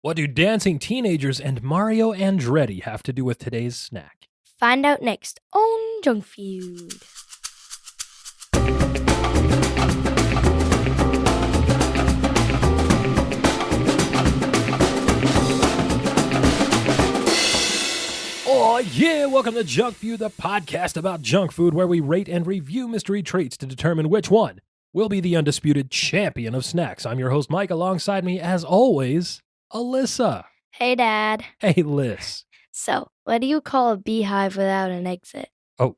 What do dancing teenagers and Mario Andretti have to do with today's snack? Find out next on Junk Feud. Oh yeah, welcome to Junk Feud, the podcast about junk food where we rate and review mystery treats to determine which one will be the undisputed champion of snacks. I'm your host, Mike. Alongside me, as always, Alyssa. Hey, Dad. Hey, Liz. So, what do you call a beehive without an exit? Oh,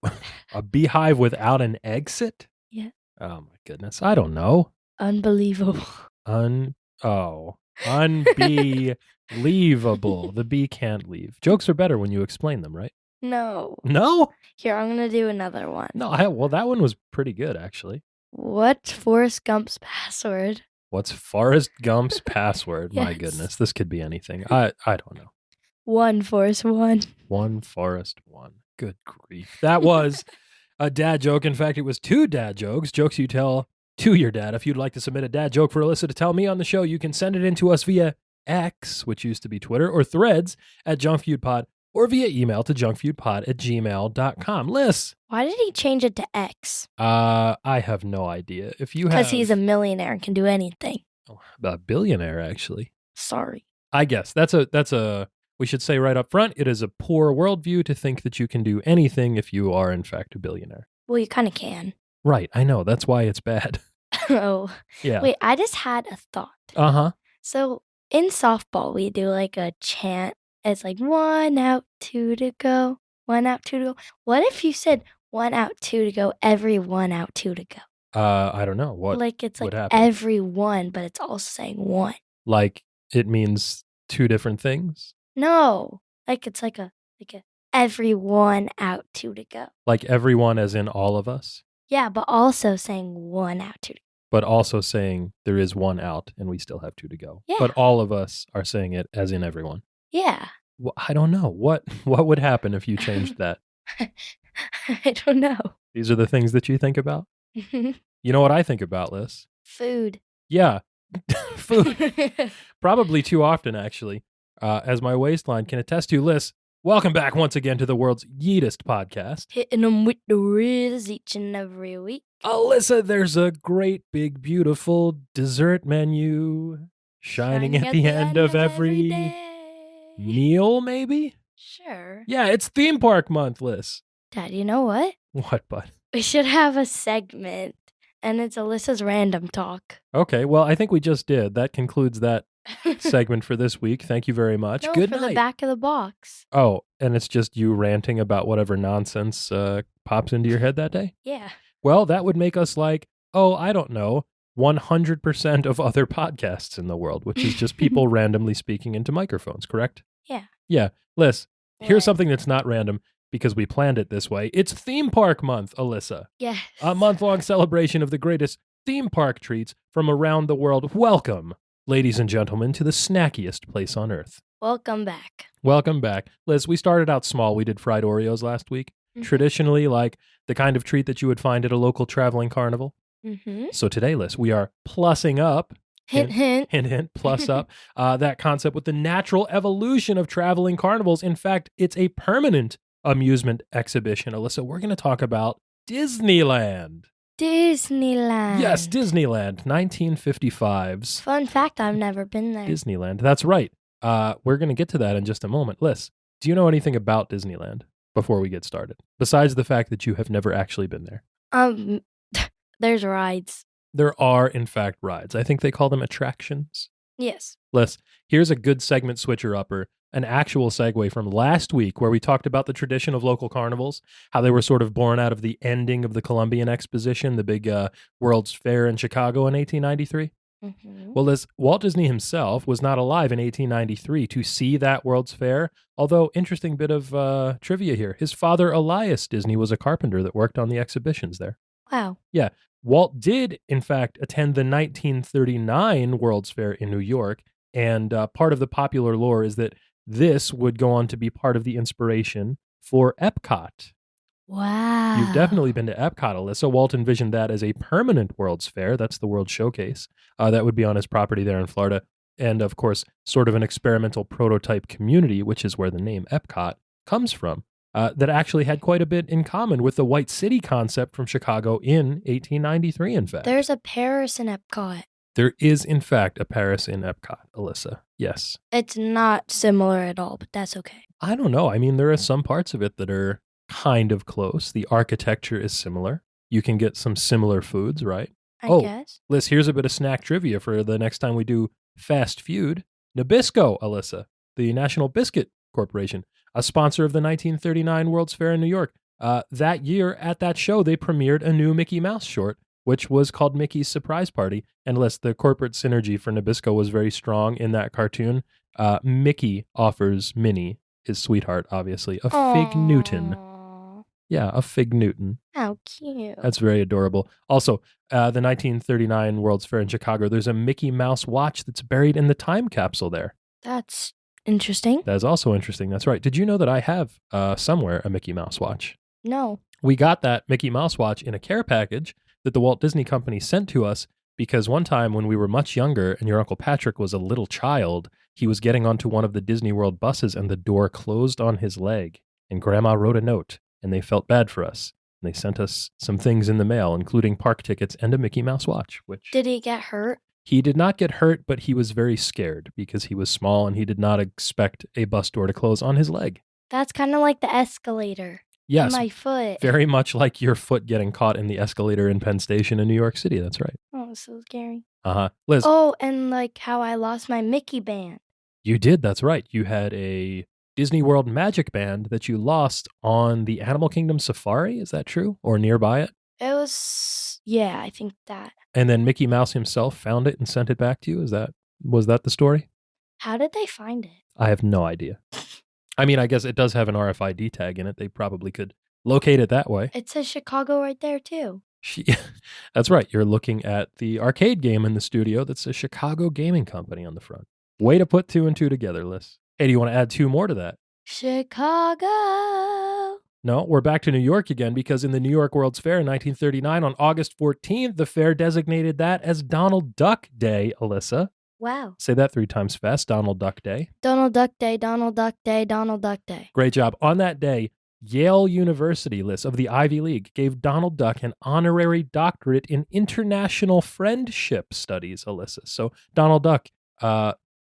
a beehive without an exit? Yeah. Oh my goodness, I don't know. Unbelievable. Unbelievable. The bee can't leave. Jokes are better when you explain them, right? No. No? Here, I'm going to do another one. No, well, that one was pretty good, actually. What's Forrest Gump's password? What's Forrest Gump's password? My Yes. goodness, this could be anything. I don't know. One, Forrest, one. One Forrest, one. Good grief. That was a dad joke. In fact, it was two dad jokes. Jokes you tell to your dad. If you'd like to submit a dad joke for Alyssa to tell me on the show, you can send it in to us via X, which used to be Twitter, or Threads at JunkFeudPod, or via email to junkfeudpod@gmail.com. Liz. Why did he change it to X? I have no idea. If you have... Because he's a millionaire and can do anything. a billionaire, actually. Sorry. I guess that's a we should say right up front, it is a poor worldview to think that you can do anything if you are in fact a billionaire. Well, you kind of can. Right, I know. That's why it's bad. Oh. Yeah. Wait, I just had a thought. Uh-huh. So in softball, we do like a chant. It's like 1 out, 2 to go. 1 out, 2 to go. What if you said 1 out, 2 to go, every 1 out, 2 to go? I don't know. What Like it's would like happen? every one, but it's also saying one. Like it means two different things? No. Like it's like a every 1 out, 2 to go. Like everyone as in all of us? Yeah, but also saying 1 out, 2 to go. But also saying there is one out and we still have two to go. Yeah. But all of us are saying it as in everyone. Yeah. Well, I don't know. What would happen if you changed that? I don't know. These are the things that you think about? You know what I think about, Liz? Food. Yeah. Food. Probably too often, actually. As my waistline can attest to, Liz, welcome back once again to the world's yeetest podcast. Hitting them with the riz each and every week. Alyssa, there's a great, big, beautiful dessert menu shining at the end of every day. meal, maybe? Sure. Yeah, it's theme park month, Liz. Dad, you know what? What, bud? We should have a segment, and it's Alyssa's random talk. Okay, well, I think we just did. That concludes that segment for this week. Thank you very much. No, Good for night. the back of the box. Oh, and it's just you ranting about whatever nonsense pops into your head that day? Yeah. Well, that would make us like, I don't know, 100% of other podcasts in the world, which is just people randomly speaking into microphones, correct? Yeah. Yeah. Liz, here's What? something that's not random because we planned it this way. It's theme park month, Alyssa. Yes. A month-long celebration of the greatest theme park treats from around the world. Welcome, ladies and gentlemen, to the snackiest place on earth. Welcome back. Welcome back. Liz, we started out small. We did fried Oreos last week. Mhm. Traditionally, like the kind of treat that you would find at a local traveling carnival. Mm-hmm. So today, Liz, we are plussing up, Hint, hint. hint, hint, plus up, that concept with the natural evolution of traveling carnivals. In fact, it's a permanent amusement exhibition. Alyssa, we're going to talk about Disneyland. Disneyland. Yes, Disneyland, 1955's Fun fact, I've never been there. Disneyland. That's right. We're going to get to that in just a moment. Liz, do you know anything about Disneyland before we get started? Besides the fact that you have never actually been there. There's rides. There are, in fact, rides. I think they call them attractions. Yes. Liz, here's a good segment switcher-upper, an actual segue from last week where we talked about the tradition of local carnivals, how they were sort of born out of the ending of the Columbian Exposition, the big World's Fair in Chicago in 1893. Mm-hmm. Well, Liz, Walt Disney himself was not alive in 1893 to see that World's Fair, although interesting bit of trivia here. His father, Elias Disney, was a carpenter that worked on the exhibitions there. Wow. Yeah. Walt did, in fact, attend the 1939 World's Fair in New York, and part of the popular lore is that this would go on to be part of the inspiration for Epcot. Wow. You've definitely been to Epcot, Alyssa. Walt envisioned that as a permanent World's Fair. That's the World Showcase. That would be on his property there in Florida. and of course, sort of an experimental prototype community, which is where the name Epcot comes from, that actually had quite a bit in common with the White City concept from Chicago in 1893, in fact. There's a Paris in Epcot. There is, in fact, a Paris in Epcot, Alyssa. Yes. It's not similar at all, but that's okay. I don't know. I mean, there are some parts of it that are kind of close. The architecture is similar. You can get some similar foods, right? I guess. Liz, here's a bit of snack trivia for the next time we do Fast Feud. Nabisco, Alyssa, the National Biscuit Corporation, a sponsor of the 1939 World's Fair in New York. That year at that show, they premiered a new Mickey Mouse short, which was called Mickey's Surprise Party. And Liz, the corporate synergy for Nabisco was very strong in that cartoon. Mickey offers Minnie, his sweetheart, obviously, a fig Newton. Yeah, a fig Newton. How cute. That's very adorable. Also, the 1939 World's Fair in Chicago, there's a Mickey Mouse watch that's buried in the time capsule there. That's interesting. That is also interesting. That's right. Did you know that I have somewhere a Mickey Mouse watch? No. We got that Mickey Mouse watch in a care package that the Walt Disney Company sent to us because one time when we were much younger and your Uncle Patrick was a little child, he was getting onto one of the Disney World buses and the door closed on his leg. And Grandma wrote a note. And they felt bad for us. And they sent us some things in the mail, including park tickets and a Mickey Mouse watch. Which Did he get hurt? He did not get hurt, but he was very scared because he was small and he did not expect a bus door to close on his leg. That's kind of like the escalator. Yes. My foot. Very much like your foot getting caught in the escalator in Penn Station in New York City. That's right. Oh, so scary. Liz. Oh, and like how I lost my Mickey band. You did. That's right. You had a Disney World Magic Band that you lost on the Animal Kingdom Safari. Is that true? Or nearby it? It was, yeah, I think that. And then Mickey Mouse himself found it and sent it back to you? Was that the story? How did they find it? I have no idea. I mean, I guess it does have an RFID tag in it. They probably could locate it that way. It says Chicago right there, too. That's right. You're looking at the arcade game in the studio that says Chicago Gaming Company on the front. Way to put two and two together, Liz. Hey, do you want to add two more to that? Chicago. No, we're back to New York again because in the New York World's Fair in 1939, on August 14th, the fair designated that as Donald Duck Day, Alyssa. Wow. Say that 3 times fast. Donald Duck Day. Donald Duck Day, Donald Duck Day, Donald Duck Day. Great job. On that day, Yale University, Liz, of the Ivy League, gave Donald Duck an honorary doctorate in international friendship studies, Alyssa. So Donald Duck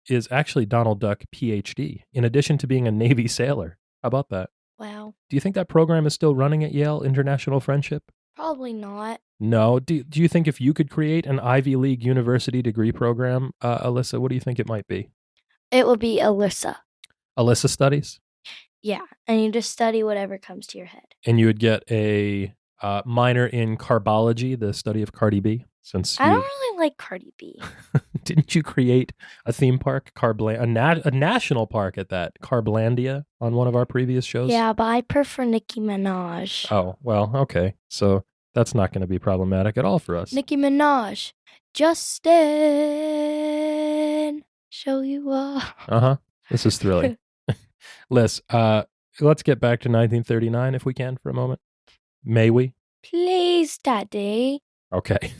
is actually Donald Duck, PhD, in addition to being a Navy sailor. How about that? Wow. Do you think that program is still running at Yale, International Friendship? Probably not. No. Do you think if you could create an Ivy League university degree program, Alyssa, what do you think it might be? It would be Alyssa. Alyssa studies? Yeah, and you just study whatever comes to your head. And you would get a minor in carbology, the study of Cardi B? I don't really like Cardi B. Didn't you create a theme park, a national park at that, Carblandia, on one of our previous shows? Yeah, but I prefer Nicki Minaj. Oh, well, okay. So that's not going to be problematic at all for us. Nicki Minaj. Justin. Show you off. This is thrilling. Liz, let's get back to 1939 if we can for a moment. May we? Please, Daddy. Okay.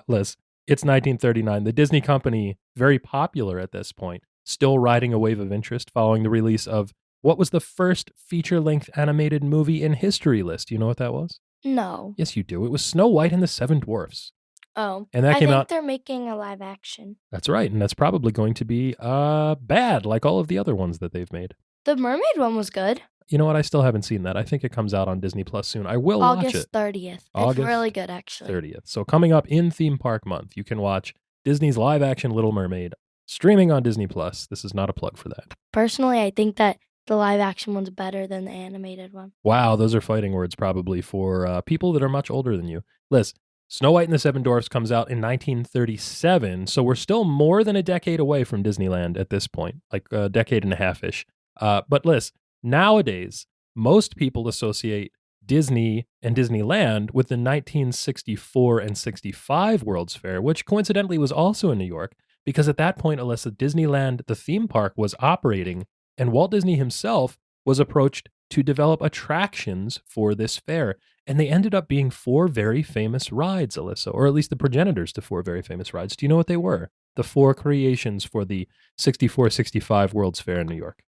Liz, it's 1939. The Disney Company, very popular at this point, still riding a wave of interest following the release of what was the first feature-length animated movie in history, Liz. Do you know what that was? No. Yes, you do. It was Snow White and the Seven Dwarfs. Oh. And that came out. They're making a live action. That's right. And that's probably going to be bad, like all of the other ones that they've made. The mermaid one was good. You know what? I still haven't seen that. I think it comes out on Disney Plus soon. I will watch it. August 30th. August it's really good, actually. 30th. So coming up in Theme Park Month, you can watch Disney's live-action Little Mermaid streaming on Disney Plus. This is not a plug for that. Personally, I think that the live-action one's better than the animated one. Wow, those are fighting words probably for people that are much older than you. Liz, Snow White and the Seven Dwarfs comes out in 1937, so we're still more than a decade away from Disneyland at this point, like a decade and a half-ish. But Liz, nowadays, most people associate Disney and Disneyland with the 1964 and 65 World's Fair, which coincidentally was also in New York, because at that point, Alyssa, Disneyland, the theme park, was operating, and Walt Disney himself was approached to develop attractions for this fair. And they ended up being 4 very famous rides, Alyssa, or at least the progenitors to 4 very famous rides. Do you know what they were? the 4 creations for the 64-65 World's Fair in New York?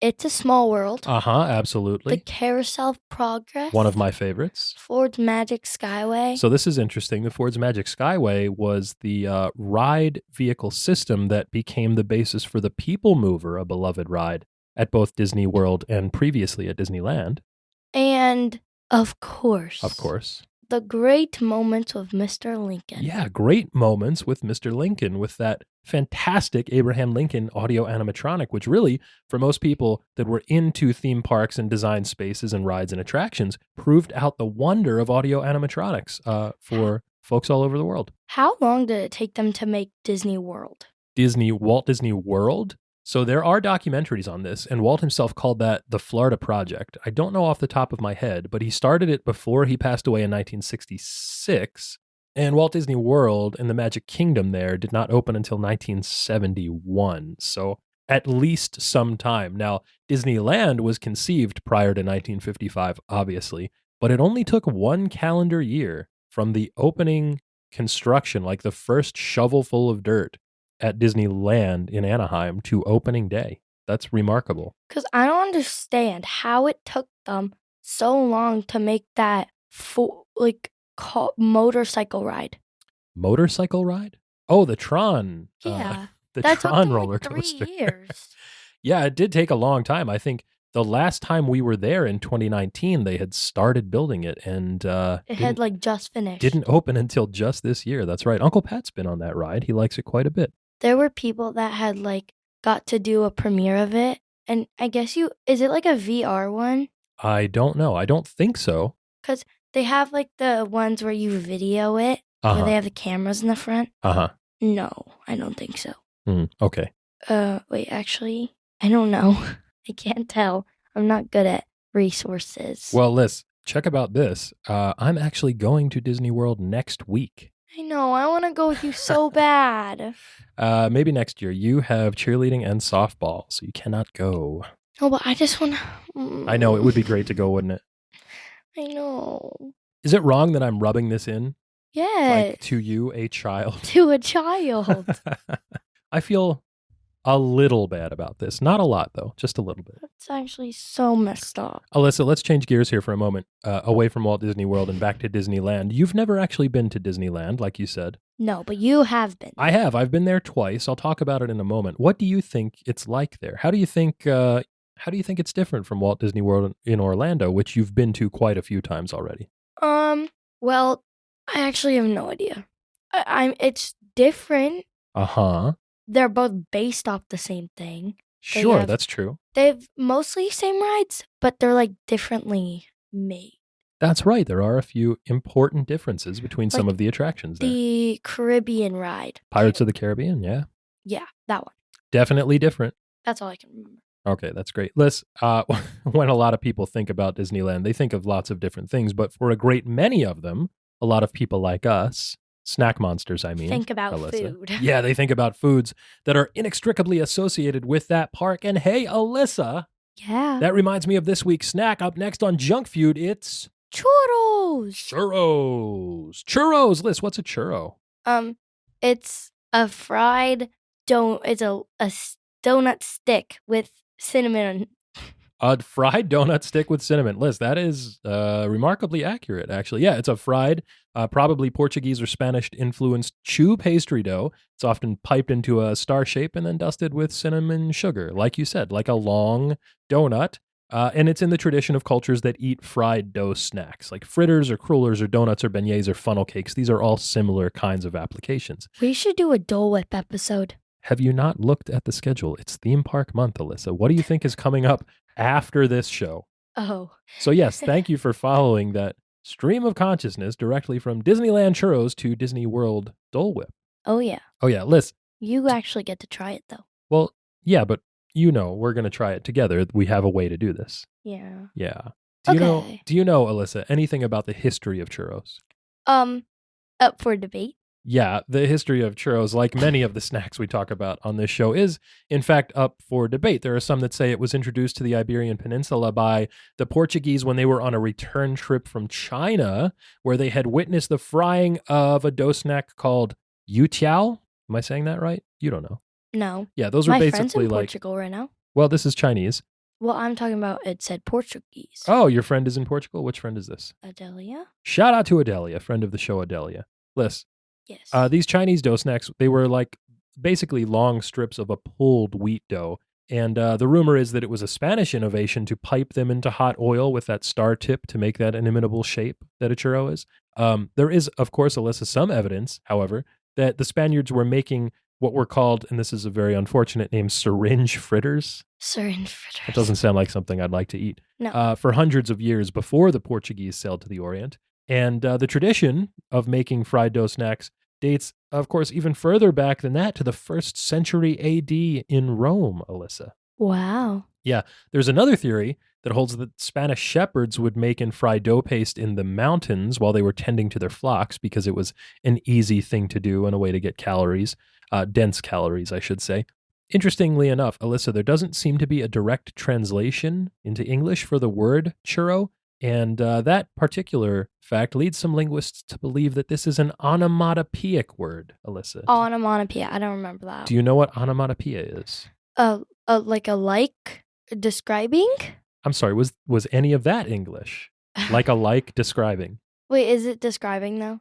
It's a Small World. Uh-huh, The absolutely. Carousel of Progress. One of my favorites. Ford's Magic Skyway. So this is interesting. The Ford's Magic Skyway was the ride vehicle system that became the basis for the People Mover, a beloved ride at both Disney World and previously at Disneyland. And, of course, the great moments with Mr. Lincoln. Yeah, great moments with Mr. Lincoln, with that fantastic Abraham Lincoln audio animatronic, which really, for most people that were into theme parks and design spaces and rides and attractions, proved out the wonder of audio animatronics for folks all over the world. How long did it take them to make Disney World? Walt Disney World? So there are documentaries on this, and Walt himself called that the Florida Project. I don't know off the top of my head, but he started it before he passed away in 1966. And Walt Disney World and the Magic Kingdom there did not open until 1971. So at least some time. Now, Disneyland was conceived prior to 1955, obviously, but it only took 1 calendar year from the opening construction, like the first shovelful of dirt at Disneyland in Anaheim, to opening day. That's remarkable. Because I don't understand how it took them so long to make that motorcycle ride. Motorcycle ride? Oh, the Tron. Yeah. The that Tron took roller them coaster. 3 years. Yeah, it did take a long time. I think the last time we were there in 2019, they had started building it, and it had just finished. Didn't open until just this year. That's right. Uncle Pat's been on that ride. He likes it quite a bit. There were people that had got to do a premiere of it, and I guess is it like a VR one? I don't know. I don't think so. Because they have the ones where you video it, where they have the cameras in the front. No, I don't think so. Okay. Wait, actually, I don't know. I can't tell. I'm not good at resources. Well, Liz, check about this. I'm actually going to Disney World next week. I know. I want to go with you so bad. Maybe next year. You have cheerleading and softball, so you cannot go. Oh, but I just want to... I know. It would be great to go, wouldn't it? I know. Is it wrong that I'm rubbing this in? Yeah. To you, a child? To a child. I feel a little bad about this. Not a lot, though. Just a little bit. It's actually so messed up. Alyssa, let's change gears here for a moment, away from Walt Disney World and back to Disneyland. You've never actually been to Disneyland, like you said. No, but you have been. I have. I've been there twice. I'll talk about it in a moment. What do you think it's like there? How do you think it's different from Walt Disney World in Orlando, which you've been to quite a few times already? Well, I actually have no idea. It's different. They're both based off the same thing. Sure, that's true. They've mostly same rides, but they're differently made. That's right. There are a few important differences between some of the attractions there. The Caribbean ride. Pirates of the Caribbean, yeah. Yeah, that one. Definitely different. That's all I can remember. Okay, that's great. Liz, when a lot of people think about Disneyland, they think of lots of different things, but for a great many of them, a lot of people like us, snack monsters, I mean. Think about Alyssa. food. Yeah, they think about foods that are inextricably associated with that park. And hey, Alyssa. Yeah. That reminds me of this week's snack. Up next on Junk Feud, it's... Churros. Churros. Liz, what's a churro? It's a fried it's a donut stick with cinnamon. A fried donut stick with cinnamon. Liz, that is remarkably accurate, actually. Yeah, it's a fried, probably Portuguese or Spanish-influenced chew pastry dough. It's often piped into a star shape and then dusted with cinnamon sugar, like you said, like a long donut. And it's in the tradition of cultures that eat fried dough snacks, like fritters or crullers or donuts or beignets or funnel cakes. These are all similar kinds of applications. We should do a Dole Whip episode. Have you not looked at the schedule? It's theme park month, Alyssa. What do you think is coming up after this show? Oh. So yes, thank you for following that stream of consciousness directly from Disneyland Churros to Disney World Dole Whip. Oh, yeah. Oh, yeah. Liz. You actually get to try it, though. Well, yeah, but we're going to try it together. We have a way to do this. Yeah. Yeah. Do Okay. you know, Alyssa, anything about the history of churros? Up for debate. Yeah, the history of churros, like many of the snacks we talk about on this show, is in fact up for debate. There are some that say it was introduced to the Iberian Peninsula by the Portuguese when they were on a return trip from China, where they had witnessed the frying of a dough snack called youtiao. Am I saying that right? You don't know. No. Yeah, those are My friend's basically in like, Portugal right now. well, this is Chinese. Well, I'm talking about it said Portuguese. Oh, your friend is in Portugal? Which friend is this? Adelia? Shout out to Adelia, friend of the show, Adelia. Liz, Yes. these Chinese dough snacks, they were like basically long strips of a pulled wheat dough. And the rumor is that it was a Spanish innovation to pipe them into hot oil with that star tip to make that inimitable shape that a churro is. There is, of course, Alyssa, some evidence, however, that the Spaniards were making what were called, and this is a very unfortunate name, syringe fritters. Syringe fritters. That doesn't sound like something I'd like to eat. No. For hundreds of years before the Portuguese sailed to the Orient. And the tradition of making fried dough snacks dates, of course, even further back than that to the 1st century AD in Rome, Alyssa. Wow. Yeah, there's another theory that holds that Spanish shepherds would make and fry dough paste in the mountains while they were tending to their flocks because it was an easy thing to do and a way to get calories, dense calories, I should say. Interestingly enough, Alyssa, there doesn't seem to be a direct translation into English for the word churro, and that particular fact leads some linguists to believe that this is an onomatopoeic word, Alyssa. Onomatopoeia. I don't remember that. Do you know what onomatopoeia is? Like a like describing? I'm sorry, was any of that English? Like a like describing? Wait, is it describing though?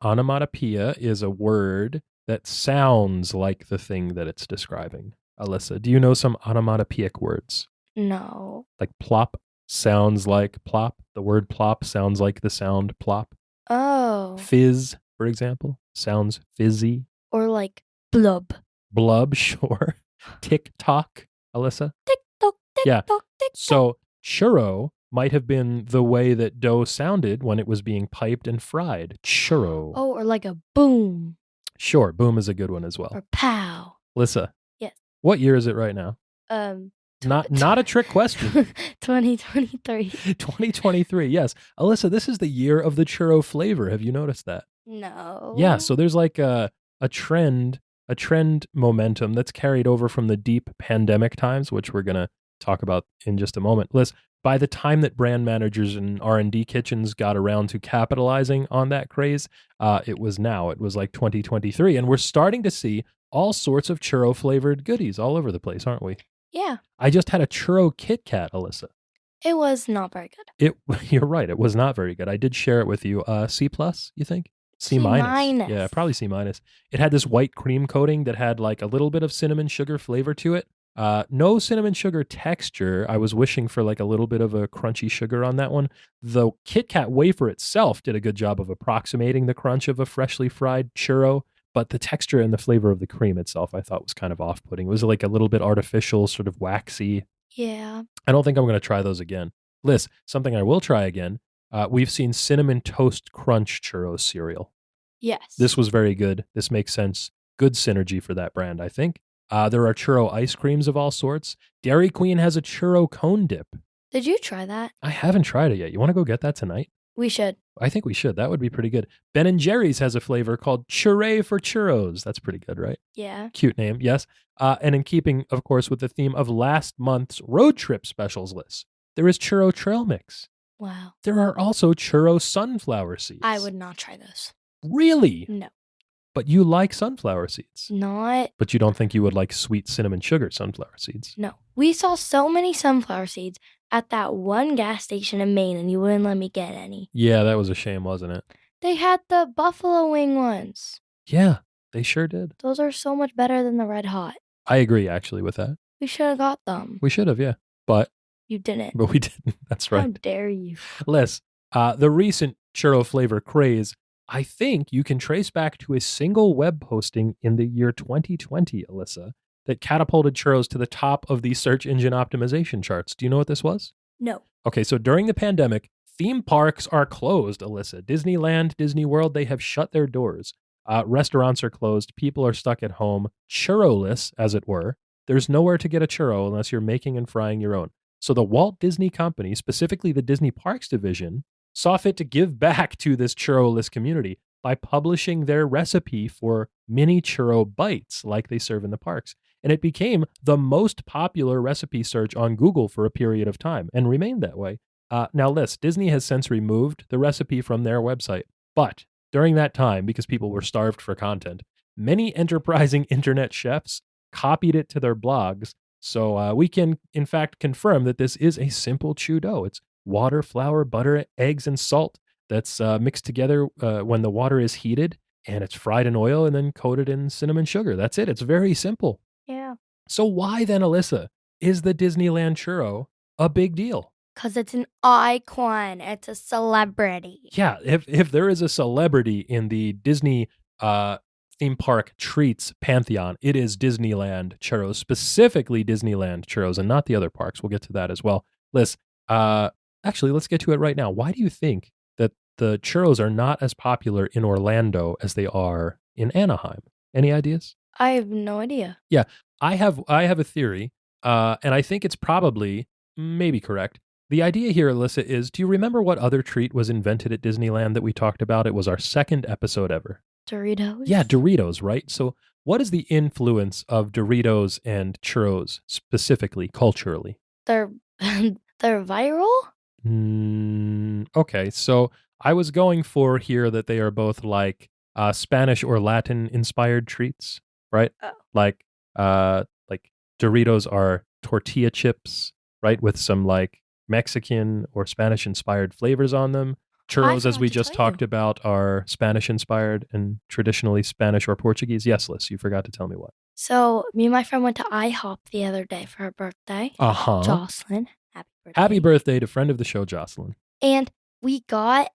Onomatopoeia is a word that sounds like the thing that it's describing. Alyssa, do you know some onomatopoeic words? No. Like plop sounds like plop. The word plop sounds like the sound plop. Oh. Fizz, for example, sounds fizzy. Or like blub. Blub, sure. Tick-tock, Alyssa? Tick-tock, Yeah. tick-tock, tick-tock. So churro might have been the way that dough sounded when it was being piped and fried. Churro. Oh, or like a boom. Sure, boom is a good one as well. Or pow. Alyssa. Yes. What year is it right now? Not a trick question. 2023. 2023, yes. Alyssa, this is the year of the churro flavor. Have you noticed that? No. Yeah, so there's like a trend momentum that's carried over from the deep pandemic times, which we're going to talk about in just a moment. Liz, by the time that brand managers and R&D kitchens got around to capitalizing on that craze, it was like 2023, and we're starting to see all sorts of churro flavored goodies all over the place, aren't we? Yeah. I just had a churro Kit Kat, Alyssa. It was not very good. You're right. It was not very good. I did share it with you. C+, you think? C minus. Yeah, probably C minus. It had this white cream coating that had like a little bit of cinnamon sugar flavor to it. No cinnamon sugar texture. I was wishing for like a little bit of a crunchy sugar on that one. The Kit Kat wafer itself did a good job of approximating the crunch of a freshly fried churro, but the texture and the flavor of the cream itself I thought was kind of off-putting. It was like a little bit artificial, sort of waxy. Yeah. I don't think I'm going to try those again. Liz, something I will try again. We've seen Cinnamon Toast Crunch Churros cereal. Yes. This was very good. This makes sense. Good synergy for that brand, I think. There are churro ice creams of all sorts. Dairy Queen has a churro cone dip. Did you try that? I haven't tried it yet. You want to go get that tonight? We should. I think we should. That would be pretty good. Ben & Jerry's has a flavor called Churray for Churros. That's pretty good, right? Yeah. Cute name, yes. And in keeping, of course, with the theme of last month's road trip specials list, there is Churro Trail Mix. Wow. There are also Churro Sunflower Seeds. I would not try those. Really? No. But you like sunflower seeds. Not. But you don't think you would like sweet cinnamon sugar sunflower seeds. No. We saw so many sunflower seeds at that one gas station in Maine, and you wouldn't let me get any. Yeah, that was a shame, wasn't it? They had the buffalo wing ones. Yeah, they sure did. Those are so much better than the red hot. I agree, actually, with that. We should have got them. We should have, yeah. But you didn't. But we didn't. That's right. How dare you? Les, the recent churro flavor craze, I think you can trace back to a single web posting in the year 2020, Alyssa, that catapulted churros to the top of the search engine optimization charts. Do you know what this was? No. Okay, so during the pandemic, theme parks are closed, Alyssa. Disneyland, Disney World, they have shut their doors. Restaurants are closed. People are stuck at home, churro-less, as it were. There's nowhere to get a churro unless you're making and frying your own. So the Walt Disney Company, specifically the Disney Parks division, saw fit to give back to this churro-less community by publishing their recipe for mini churro bites like they serve in the parks. And it became the most popular recipe search on Google for a period of time and remained that way. Now, Liz, Disney has since removed the recipe from their website. But during that time, because people were starved for content, Many enterprising internet chefs copied it to their blogs. So we can, in fact, confirm that this is a simple chew dough. It's water, flour, butter, eggs, and salt that's mixed together when the water is heated, and it's fried in oil and then coated in cinnamon sugar. That's it. It's very simple. Yeah. So why then, Alyssa, is the Disneyland churro a big deal? Because it's an icon. It's a celebrity. Yeah, if there is a celebrity in the Disney theme park treats pantheon, it is Disneyland churros, specifically Disneyland churros, and not the other parks. We'll get to that as well. Liz, actually, let's get to it right now. Why do you think that the churros are not as popular in Orlando as they are in Anaheim? Any ideas? I have no idea. Yeah, I have a theory, and I think it's probably maybe correct. The idea here, Alyssa, is do you remember what other treat was invented at Disneyland that we talked about? It was our second episode ever. Doritos? Yeah, Doritos, right? So what is the influence of Doritos and churros specifically, culturally? They're viral? Okay, so I was going for here that they are both like Spanish or Latin inspired treats, right? Oh. Like Doritos are tortilla chips, right? With some like Mexican or Spanish inspired flavors on them. Churros, as we just talked about, are Spanish inspired and traditionally Spanish or Portuguese. Yes, Liz, you forgot to tell me what. So me and my friend went to IHOP the other day for her birthday. Jocelyn, happy birthday. Happy birthday to friend of the show, Jocelyn. And we got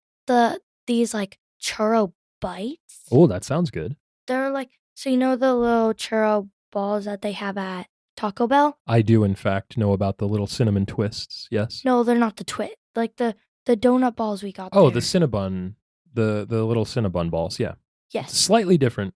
these like churro bites. Oh, that sounds good. They're like, so you know the little churro balls that they have at Taco Bell? I do, in fact, know about the little cinnamon twists, yes? No, they're not the twit. Like the donut balls we got Oh, there. the Cinnabon, the little Cinnabon balls, yeah. Yes. Slightly different.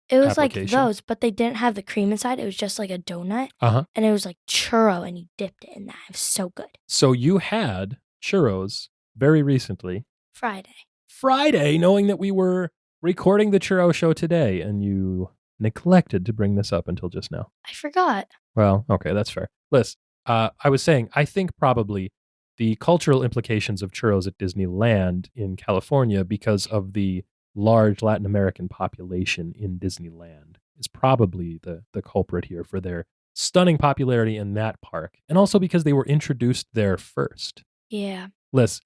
It was like those, but they didn't have the cream inside. It was just like a donut. And it was like churro, and you dipped it in that. It was so good. So you had churros very recently. Friday, knowing that we were recording the churro show today, and you neglected to bring this up until just now. I forgot. Well, okay, that's fair. Liz, I was saying, I think probably the cultural implications of churros at Disneyland in California, because of the large Latin American population in Disneyland, is probably the culprit here for their stunning popularity in that park. And also because they were introduced there first. Yeah. Liz,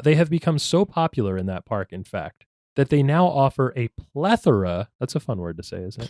they have become so popular in that park, in fact, that they now offer a plethora. That's a fun word to say, isn't it?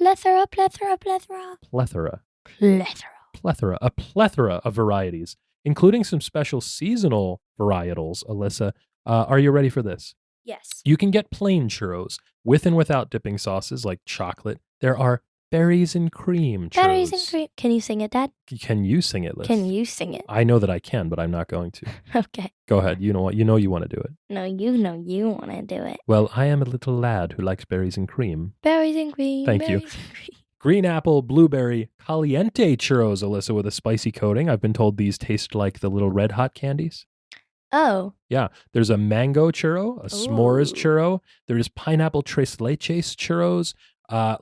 Plethora. A plethora of varieties, including some special seasonal varietals, Alyssa. Are you ready for this? Yes. You can get plain churros with and without dipping sauces like chocolate. There are berries and cream churros. Berries and cream. Can you sing it, Dad? Can you sing it, Liz? Can you sing it? I know that I can, but I'm not going to. Okay. Go ahead. You know what? You know you want to do it. No, you know you want to do it. Well, I am a little lad who likes berries and cream. Berries and cream. Thank you. Green apple, blueberry, caliente churros, Alyssa, with a spicy coating. I've been told these taste like the little Red Hot candies. Oh. Yeah. There's a mango churro, a s'mores churro. There's pineapple tres leches churros.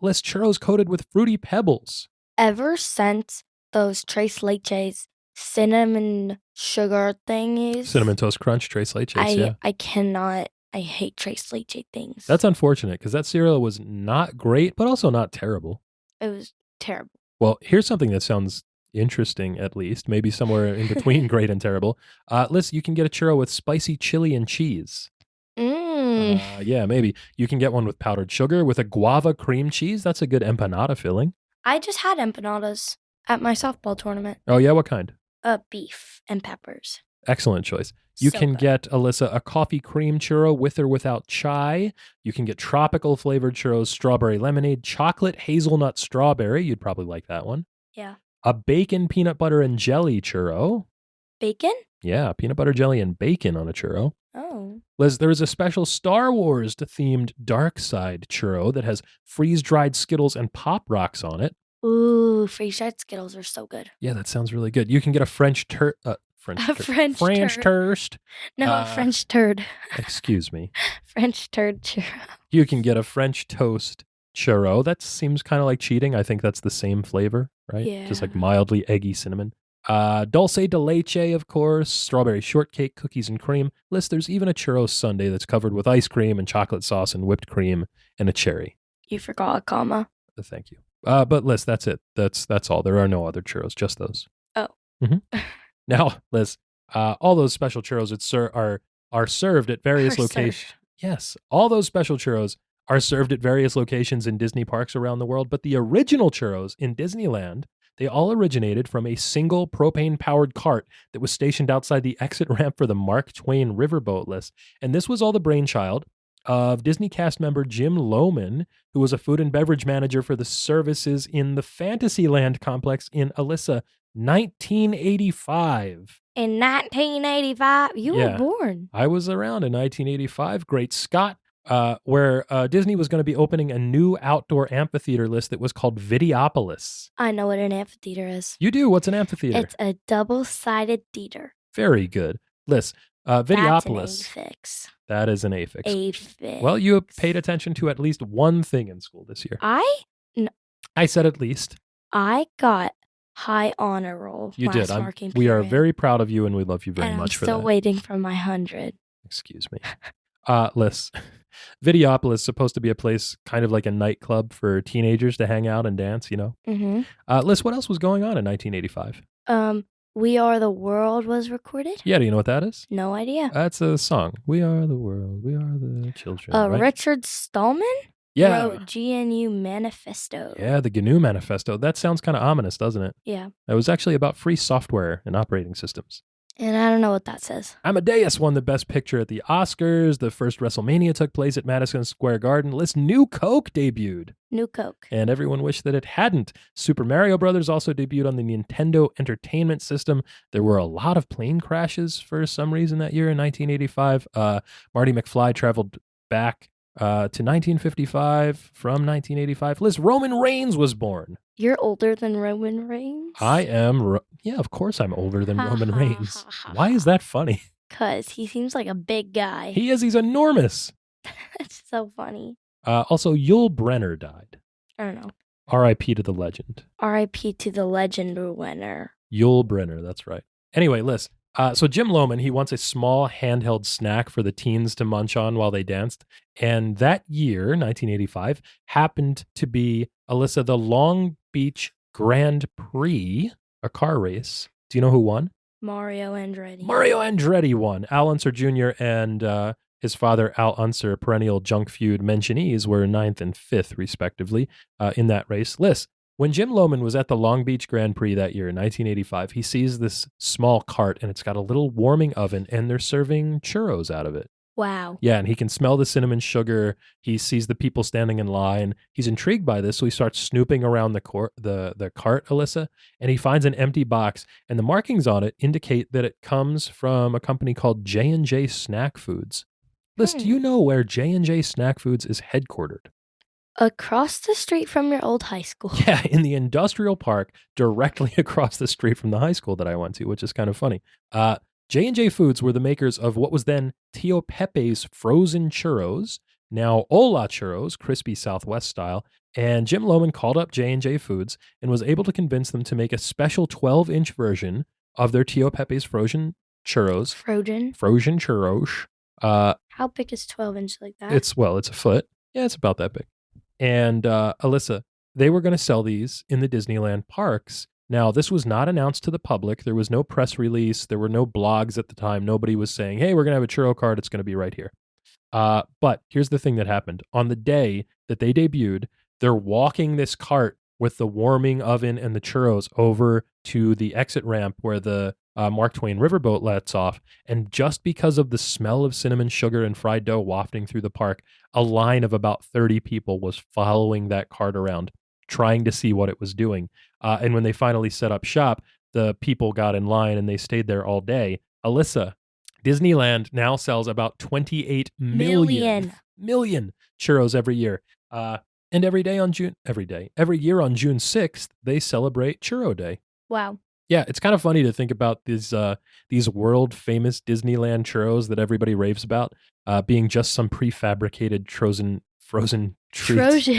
Liz, churros coated with fruity pebbles. Ever since those tres leches cinnamon sugar thingies. Cinnamon Toast Crunch, tres leches, yeah. I cannot. I hate tres leche things. That's unfortunate because that cereal was not great, but also not terrible. It was terrible. Well, here's something that sounds interesting, at least. Maybe somewhere in between great and terrible. Liz, you can get a churro with spicy chili and cheese. Yeah, maybe. You can get one with powdered sugar with a guava cream cheese. That's a good empanada filling. I just had empanadas at my softball tournament. Oh, yeah? What kind? Beef and peppers. Excellent choice. You can get, Alyssa, a coffee cream churro with or without chai. You can get tropical flavored churros, strawberry lemonade, chocolate hazelnut strawberry. You'd probably like that one. Yeah. A bacon, peanut butter, and jelly churro. Bacon? Yeah, peanut butter, jelly, and bacon on a churro. Oh. Liz, there is a special Star Wars themed dark side churro that has freeze-dried Skittles and Pop Rocks on it. Ooh, freeze-dried Skittles are so good. Yeah, that sounds really good. You can get a French toast. No, French turd. Excuse me. French turd churro. You can get a French toast churro. That seems kind of like cheating. I think that's the same flavor, right? Yeah. Just like mildly eggy cinnamon. Dulce de leche, of course, strawberry shortcake, cookies and cream. Liz, there's even a churro sundae that's covered with ice cream and chocolate sauce and whipped cream and a cherry. You forgot a comma. Thank you. But Liz, that's it. That's all. There are no other churros, just those. Oh. Now, Liz, all those special churros are served at various Are locations. Yes, all those special churros are served at various locations in Disney parks around the world. But the original churros in Disneyland, they all originated from a single propane-powered cart that was stationed outside the exit ramp for the Mark Twain riverboat list. And this was all the brainchild of Disney cast member Jim Lohman, who was a food and beverage manager for the services in the Fantasyland complex in Alyssa, 1985. In 1985, you Yeah. were born. I was around in 1985. Great Scott. Where Disney was going to be opening a new outdoor amphitheater list that was called Videopolis. I know what an amphitheater is. You do? What's an amphitheater? It's a double-sided theater. Very good. Liz, Videopolis. That's an affix. That is an affix. Affix. Well, you have paid attention to at least one thing in school this year. I said at least. I got high honor roll. You did. Marking we are period. very proud of you, and we love you very much for that. I'm still waiting for my 100. Excuse me. Liz, Videopolis is supposed to be a place kind of like a nightclub for teenagers to hang out and dance, you know? Mm-hmm. Liz, what else was going on in 1985? We Are the World was recorded? Yeah, do you know what that is? No idea. That's a song. We are the world. We are the children. Right? Richard Stallman wrote GNU Manifesto. Yeah, the GNU Manifesto. That sounds kind of ominous, doesn't it? Yeah. It was actually about free software and operating systems. And I don't know what that says. Amadeus won the Best Picture at the Oscars. The first WrestleMania took place at Madison Square Garden. Liz, New Coke debuted. New Coke. And everyone wished that it hadn't. Super Mario Brothers also debuted on the Nintendo Entertainment System. There were a lot of plane crashes for some reason that year in 1985. Marty McFly traveled back to 1955 from 1985. Liz, Roman Reigns was born. You're older than Roman Reigns? I am. Yeah, of course I'm older than Roman Reigns. Why is that funny? Because he seems like a big guy. He is. He's enormous. That's so funny. Also, Yul Brynner died. I don't know. R.I.P. to the legend. R.I.P. to the legend winner. Yul Brynner, that's right. Anyway, Liz, so Jim Lohman, he wants a small handheld snack for the teens to munch on while they danced. And that year, 1985, happened to be, Alyssa, the Long Beach Grand Prix, a car race. Do you know who won? Mario Andretti. Mario Andretti won. Al Unser Jr. and his father, Al Unser, perennial Junk Feud mentionees, were 9th and 5th, respectively, in that race. Liz, when Jim Lohman was at the Long Beach Grand Prix that year in 1985, he sees this small cart, and it's got a little warming oven, and they're serving churros out of it. Wow. Yeah, and he can smell the cinnamon sugar. He sees the people standing in line. He's intrigued by this, so he starts snooping around the cart, Alyssa, and he finds an empty box, and the markings on it indicate that it comes from a company called J&J Snack Foods. Liz, do you know where J&J Snack Foods is headquartered? Across the street from your old high school. Yeah, in the industrial park directly across the street from the high school that I went to, which is kind of funny. J&J Foods were the makers of what was then Tio Pepe's frozen churros, now Ola churros, crispy Southwest style, and Jim Lohman called up J&J Foods and was able to convince them to make a special 12-inch version of their Tio Pepe's frozen churros. Frozen churros. How big is 12-inch like that? It's a foot. Yeah, it's about that big. And Alyssa, they were going to sell these in the Disneyland parks. Now, this was not announced to the public. There was no press release. There were no blogs at the time. Nobody was saying, hey, we're going to have a churro cart. It's going to be right here. But here's the thing that happened. On the day that they debuted, they're walking this cart with the warming oven and the churros over to the exit ramp where the Mark Twain riverboat lets off. And just because of the smell of cinnamon sugar and fried dough wafting through the park, a line of about 30 people was following that cart around, trying to see what it was doing. And when they finally set up shop, the people got in line and they stayed there all day. Alyssa, Disneyland now sells about 28 million churros every year. And every year on June 6th, they celebrate Churro Day. Wow. Yeah, it's kind of funny to think about these world famous Disneyland churros that everybody raves about being just some prefabricated frozen treats.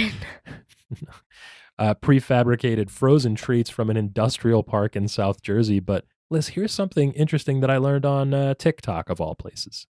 Prefabricated frozen treats from an industrial park in South Jersey. But Liz, here's something interesting that I learned on TikTok of all places.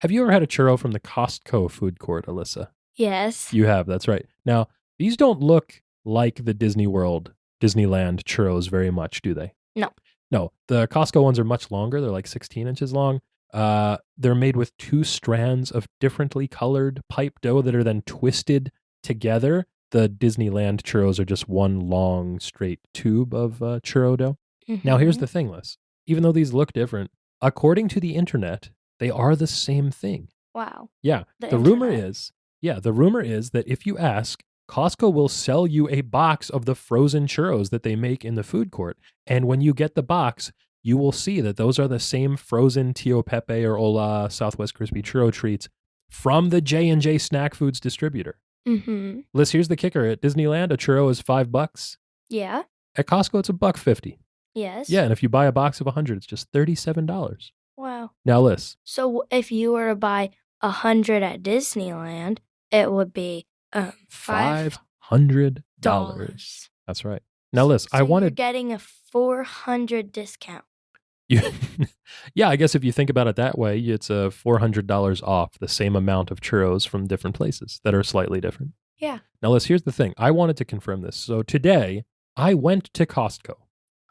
Have you ever had a churro from the Costco food court, Alyssa? Yes. You have, that's right. Now, These don't look like the Disneyland churros very much, do they? No. No, the Costco ones are much longer. They're like 16 inches long. They're made with 2 strands of differently colored pipe dough that are then twisted together. The Disneyland churros are just one long straight tube of churro dough. Now, here's the thing, Liz. Even though these look different, according to the internet, they are the same thing. Wow. Yeah. The rumor is that if you ask, Costco will sell you a box of the frozen churros that they make in the food court. And when you get the box, you will see that those are the same frozen Tio Pepe or Ola Southwest Crispy churro treats from the J&J Snack Foods distributor. Liz, here's the kicker. At Disneyland, a churro is $5. Yeah. At Costco, it's $1.50. Yes. Yeah, and if you buy a box of 100, it's just $37. Wow. Now, Liz. So if you were to buy 100 at Disneyland, it would be $500. That's right. Now, Liz, so you're getting a $400 discount. Yeah, I guess if you think about it that way, it's a $400 off the same amount of churros from different places that are slightly different. Yeah. Now, Liz, here's the thing. I wanted to confirm this. So today, I went to Costco.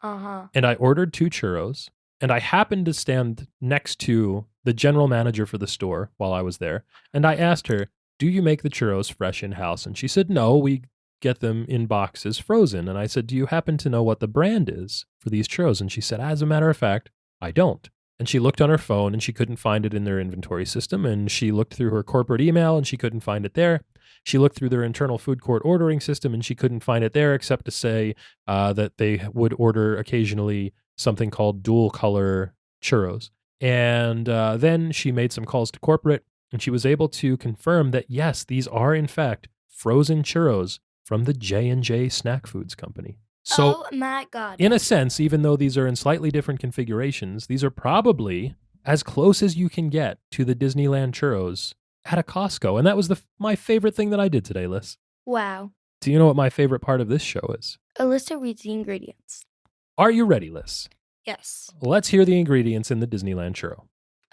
And I ordered 2 churros. And I happened to stand next to the general manager for the store while I was there. And I asked her, do you make the churros fresh in-house? And she said, no, we get them in boxes frozen. And I said, do you happen to know what the brand is for these churros? And she said, as a matter of fact, I don't. And she looked on her phone and she couldn't find it in their inventory system. And she looked through her corporate email and she couldn't find it there. She looked through their internal food court ordering system and she couldn't find it there except to say that they would order occasionally something called dual color churros. And then she made some calls to corporate and she was able to confirm that, yes, these are in fact frozen churros from the J&J Snack Foods Company. So, oh my God. In a sense, even though these are in slightly different configurations, these are probably as close as you can get to the Disneyland churros at a Costco. And that was my favorite thing that I did today, Liz. Wow. Do you know what my favorite part of this show is? Alyssa reads the ingredients. Are you ready, Liz? Yes. Let's hear the ingredients in the Disneyland churro.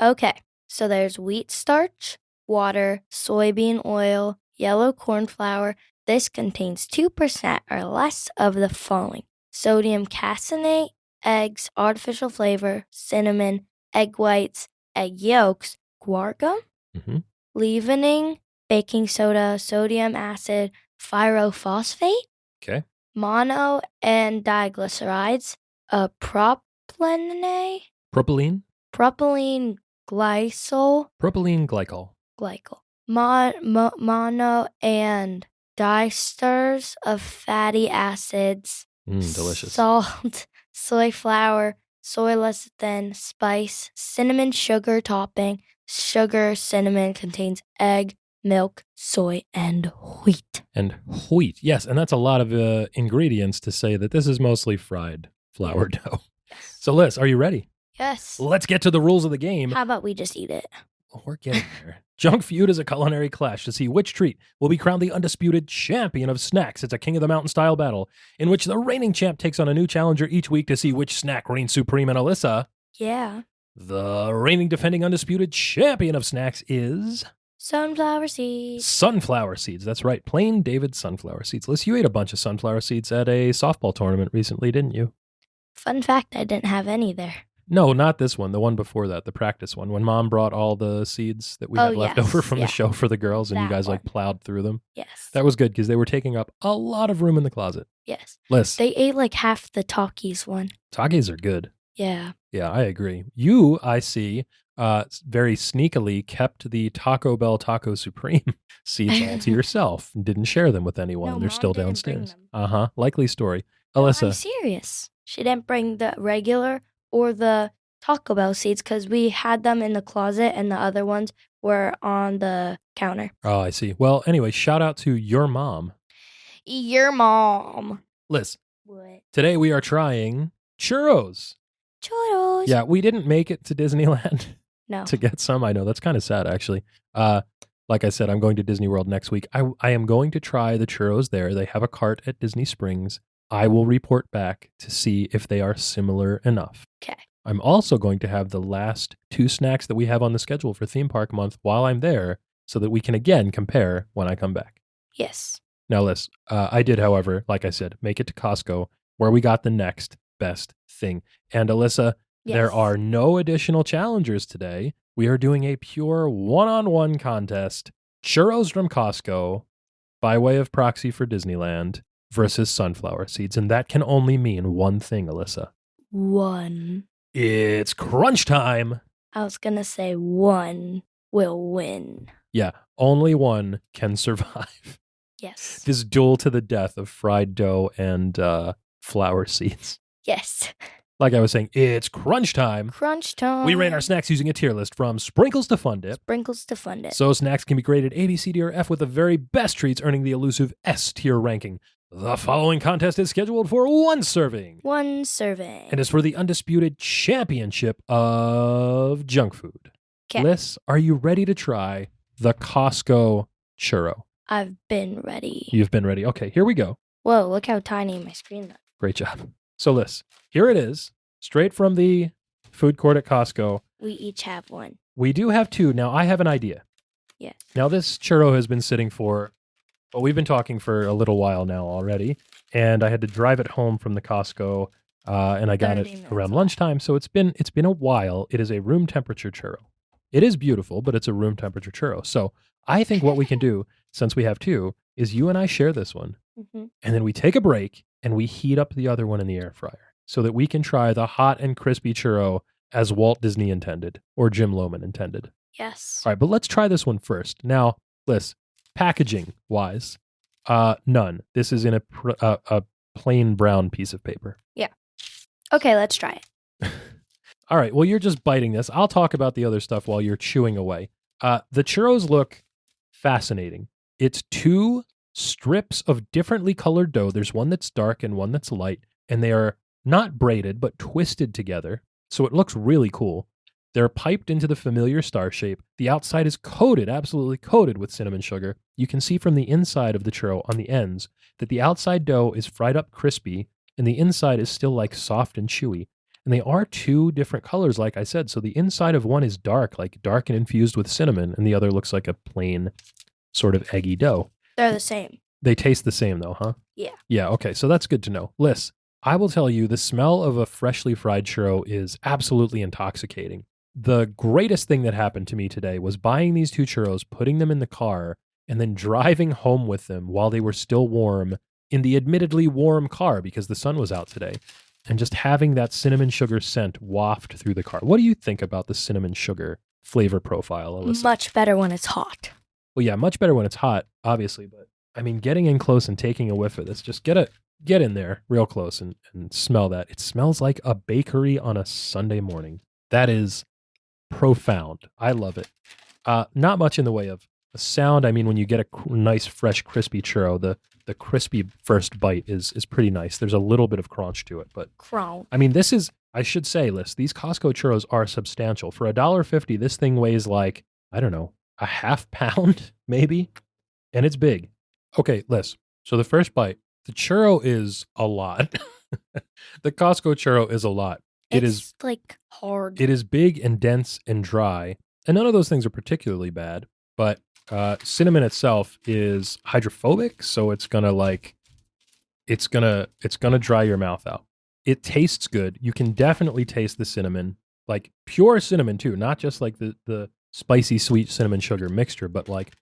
Okay. So there's wheat starch, water, soybean oil, yellow corn flour. This contains 2% or less of the following: sodium caseinate, eggs, artificial flavor, cinnamon, egg whites, egg yolks, guar gum, leavening, baking soda, sodium acid, pyrophosphate, okay, mono and diglycerides, propylene glycol, mono and diesters of fatty acids, delicious, salt, soy flour, soy lecithin, spice, cinnamon sugar topping. Sugar, cinnamon contains egg, milk, soy, and wheat. Yes, and that's a lot of ingredients to say that this is mostly fried flour dough. Yes. So, Liz, are you ready? Yes. Let's get to the rules of the game. How about we just eat it? Well, we're getting there. Junk Feud is a culinary clash to see which treat will be crowned the undisputed champion of snacks. It's a King of the Mountain style battle in which the reigning champ takes on a new challenger each week to see which snack reigns supreme. And Alyssa, yeah, the reigning defending undisputed champion of snacks is sunflower seeds. Sunflower seeds. That's right. Plain David sunflower seeds. Liz, you ate a bunch of sunflower seeds at a softball tournament recently, didn't you? Fun fact, I didn't have any there. No, not this one. The one before that, the practice one, when Mom brought all the seeds that we had left over from the show for the girls, and you guys like plowed through them. Yes. That was good because they were taking up a lot of room in the closet. Yes. Liz. They ate like half the Takis one. Takis are good. Yeah. Yeah, I agree. You, I see, very sneakily kept the Taco Bell Taco Supreme seeds all to yourself and didn't share them with anyone. No, They're Mom still didn't downstairs. bring them. Likely story. No, Alyssa. I'm serious. She didn't bring the regular or the Taco Bell seeds because we had them in the closet and the other ones were on the counter. Oh, I see. Well, anyway, shout out to your mom. Your mom. Liz. What? Today we are trying churros. Churros. Yeah, we didn't make it to Disneyland No. to get some. I know, that's kind of sad, actually. Like I said, I'm going to Disney World next week. I am going to try the churros there. They have a cart at Disney Springs. I will report back to see if they are similar enough. Okay. I'm also going to have the last 2 snacks that we have on the schedule for Theme Park Month while I'm there so that we can again compare when I come back. Yes. Now, Liz, I did, however, like I said, make it to Costco where we got the next best thing. And Alyssa, there Yes. are no additional challengers today. We are doing a pure one-on-one contest. Churros from Costco by way of proxy for Disneyland versus sunflower seeds. And that can only mean one thing, Alyssa. One. It's crunch time. I was going to say one will win. Yeah, only one can survive Yes. this duel to the death of fried dough and flour seeds. Yes. Like I was saying, it's crunch time. Crunch time. We ran our snacks using a tier list from sprinkles to fun dip. Sprinkles to fund it. So snacks can be graded A, B, C, D, or F with the very best treats earning the elusive S tier ranking. The following contest is scheduled for one serving. One serving. And is for the undisputed championship of junk food. 'Kay. Liz, are you ready to try the Costco churro? I've been ready. You've been ready. Okay, here we go. Whoa, look how tiny my screen is. Great job. So Liz, here it is, straight from the food court at Costco. We each have one. We do have two. Now, I have an idea. Yes. Now, this churro has been sitting for, well, we've been talking for a little while now already, and I had to drive it home from the Costco, and I got 30 it minutes around off. lunchtime, so it's been a while. It is a room temperature churro. It is beautiful, but it's a room temperature churro. So I think what we can do, since we have two, is you and I share this one, Mm-hmm. and then we take a break, and we heat up the other one in the air fryer so that we can try the hot and crispy churro as Walt Disney intended, or Jim Lohman intended. Yes. All right, but let's try this one first. Now, Liz, packaging wise, none. This is in a plain brown piece of paper. Okay, let's try it. All right, well, you're just biting this. I'll talk about the other stuff while you're chewing away. The churros look fascinating. It's two strips of differently colored dough. There's one that's dark and one that's light, and they are not braided, but twisted together. So it looks really cool. They're piped into the familiar star shape. The outside is coated, absolutely coated with cinnamon sugar. You can see from the inside of the churro on the ends that the outside dough is fried up crispy, and the inside is still like soft and chewy. And they are two different colors, like I said. So the inside of one is dark, like dark and infused with cinnamon, and the other looks like a plain sort of eggy dough. They're the same. They taste the same though, huh? Yeah. Yeah, okay, so that's good to know. Liz, I will tell you, the smell of a freshly fried churro is absolutely intoxicating. The greatest thing that happened to me today was buying these two churros, putting them in the car, and then driving home with them while they were still warm in the admittedly warm car because the sun was out today, and just having that cinnamon sugar scent waft through the car. What do you think about the cinnamon sugar flavor profile, Alyssa? Much better when it's hot. Well, yeah, much better when it's hot, obviously, but I mean, getting in close and taking a whiff of this, just get in there real close and smell that. It smells like a bakery on a Sunday morning. That is profound. I love it. Not much in the way of a sound. I mean, when you get a nice, fresh, crispy churro, the crispy first bite is pretty nice. There's a little bit of crunch to it, but Crown. I mean, this is, I should say, Liz, these Costco churros are substantial. For $1.50, this thing weighs like, I don't know, a half pound, maybe, and it's big. Okay, Liz, so the first bite, the churro is a lot. The Costco churro is a lot. It's like hard. It is big and dense and dry, and none of those things are particularly bad, but cinnamon itself is hydrophobic, so it's gonna dry your mouth out. It tastes good. You can definitely taste the cinnamon, like pure cinnamon too, not just like the spicy sweet cinnamon sugar mixture, but like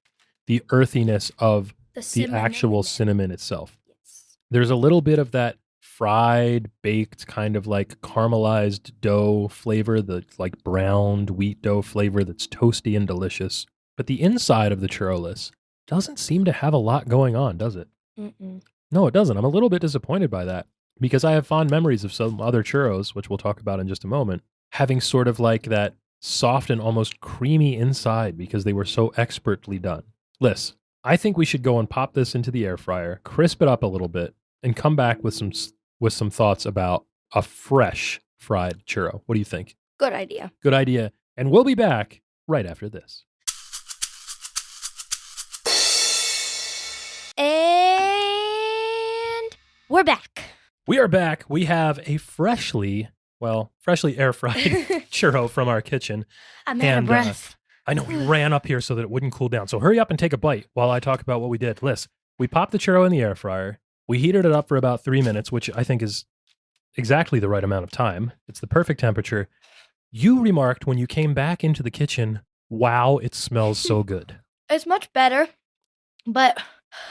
the earthiness of the actual cinnamon itself. Yes. There's a little bit of that fried, baked, kind of like caramelized dough flavor, the like browned wheat dough flavor that's toasty and delicious. But the inside of the churros doesn't seem to have a lot going on, does it? Mm-mm. No, it doesn't. I'm a little bit disappointed by that because I have fond memories of some other churros, which we'll talk about in just a moment, having sort of like that soft and almost creamy inside because they were so expertly done. Liz, I think we should go and pop this into the air fryer, crisp it up a little bit, and come back with some thoughts about a fresh fried churro. What do you think? Good idea. Good idea. And we'll be back right after this. And we're back. We are back. We have a freshly air fried churro from our kitchen. I'm out of breath. I know we ran up here so that it wouldn't cool down. So hurry up and take a bite while I talk about what we did. Liz, We popped the churro in the air fryer. We heated it up for about 3 minutes, which I think is exactly the right amount of time. It's the perfect temperature. You remarked when you came back into the kitchen, wow, it smells so good. It's much better, but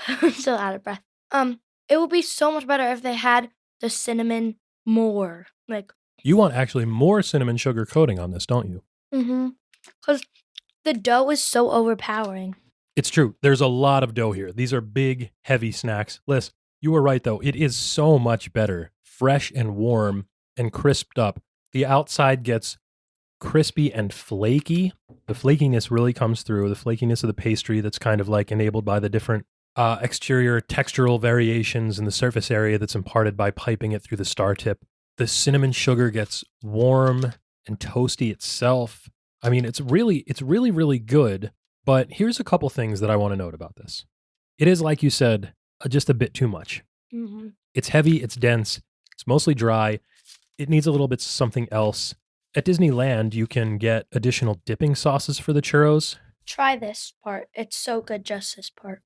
I'm still out of breath. It would be so much better if they had the cinnamon more. Like, You want actually more cinnamon sugar coating on this, don't you? because the dough is so overpowering. It's true. There's a lot of dough here. These are big, heavy snacks. Liz, you were right, though. It is so much better. Fresh and warm and crisped up. The outside gets crispy and flaky. The flakiness really comes through. The flakiness of the pastry that's kind of like enabled by the different exterior textural variations in the surface area that's imparted by piping it through the star tip. The cinnamon sugar gets warm and toasty itself. I mean, it's really, really good. But here's a couple things that I want to note about this. It is, like you said, just a bit too much. It's heavy, it's dense, it's mostly dry. It needs a little bit something else. At Disneyland, you can get additional dipping sauces for the churros. Try this part. It's so good, just this part.